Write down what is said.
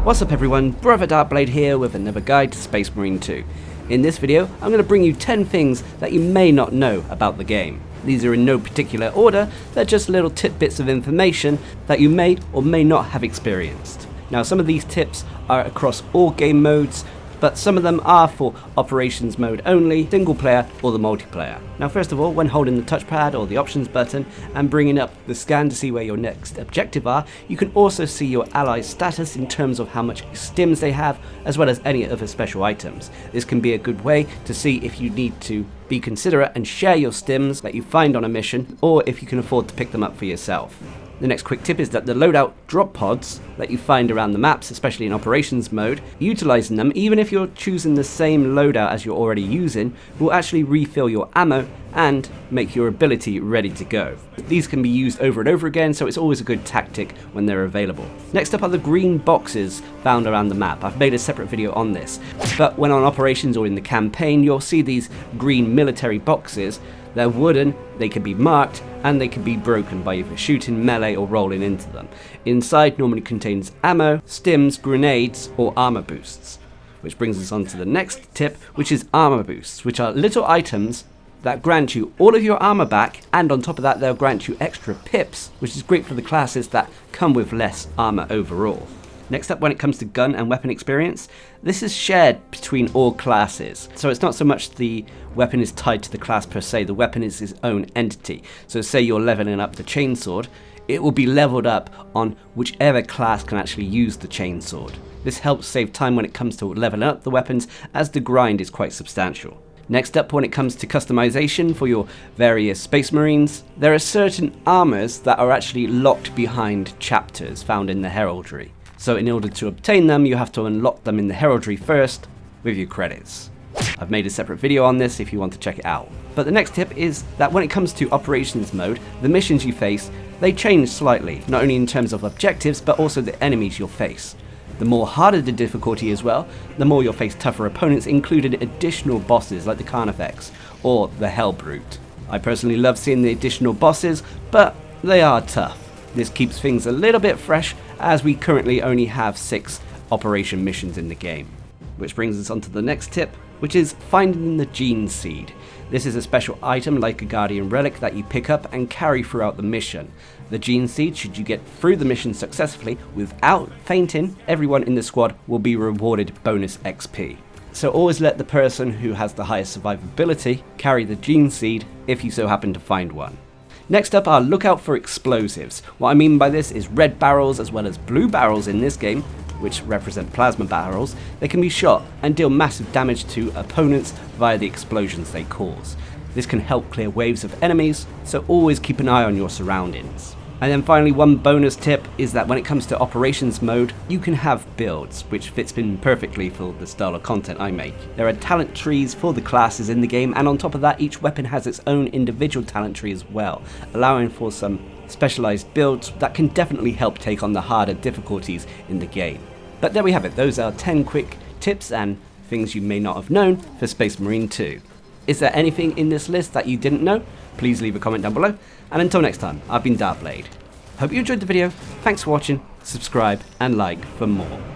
What's up everyone, Brother Darcblade here with another guide to Space Marine 2. In this video, I'm going to bring you 10 things that you may not know about the game. These are in no particular order, they're just little tidbits of information that you may or may not have experienced. Now some of these tips are across all game modes, but some of them are for operations mode only, single player or the multiplayer. Now first of all, when holding the touchpad or the options button and bringing up the scan to see where your next objective are, you can also see your allies' status in terms of how much stims they have, as well as any other special items. This can be a good way to see if you need to be considerate and share your stims that you find on a mission, or if you can afford to pick them up for yourself. The next quick tip is that the loadout drop pods that you find around the maps, especially in operations mode, utilizing them, even if you're choosing the same loadout as you're already using, will actually refill your ammo and make your ability ready to go. These can be used over and over again, so it's always a good tactic when they're available. Next up are the green boxes found around the map. I've made a separate video on this, but when on operations or in the campaign, you'll see these green military boxes. They're wooden, they can be marked, and they can be broken by either shooting, melee, or rolling into them. Inside normally contains ammo, stims, grenades, or armor boosts. Which brings us on to the next tip, which is armor boosts, which are little items that grant you all of your armor back, and on top of that they'll grant you extra pips, which is great for the classes that come with less armor overall. Next up, when it comes to gun and weapon experience, this is shared between all classes. So it's not so much the weapon is tied to the class per se, the weapon is its own entity. So say you're leveling up the chainsword, it will be leveled up on whichever class can actually use the chainsword. This helps save time when it comes to leveling up the weapons, as the grind is quite substantial. Next up, when it comes to customization for your various Space Marines, there are certain armors that are actually locked behind chapters found in the heraldry. So in order to obtain them, you have to unlock them in the heraldry first with your credits. I've made a separate video on this if you want to check it out. But the next tip is that when it comes to operations mode, the missions you face, they change slightly, not only in terms of objectives, but also the enemies you'll face. The more harder the difficulty as well, the more you'll face tougher opponents, including additional bosses like the Carnifex or the Hellbrute. I personally love seeing the additional bosses, but they are tough. This keeps things a little bit fresh, as we currently only have 6 operation missions in the game. Which brings us on to the next tip, which is finding the Genan Seed. This is a special item like a Guardian Relic that you pick up and carry throughout the mission. The Genan Seed, should you get through the mission successfully without fainting, everyone in the squad will be rewarded bonus XP. So always let the person who has the highest survivability carry the Genan Seed if you so happen to find one. Next up are look out for explosives. What I mean by this is red barrels as well as blue barrels in this game, which represent plasma barrels. They can be shot and deal massive damage to opponents via the explosions they cause. This can help clear waves of enemies, so always keep an eye on your surroundings. And then finally, one bonus tip is that when it comes to operations mode, you can have builds, which fits in perfectly for the style of content I make. There are talent trees for the classes in the game, and on top of that, each weapon has its own individual talent tree as well, allowing for some specialized builds that can definitely help take on the harder difficulties in the game. But there we have it, those are 10 quick tips and things you may not have known for Space Marine 2. Is there anything in this list that you didn't know? Please leave a comment down below, and until next time, I've been Darcblade. Hope you enjoyed the video, thanks for watching, subscribe and like for more.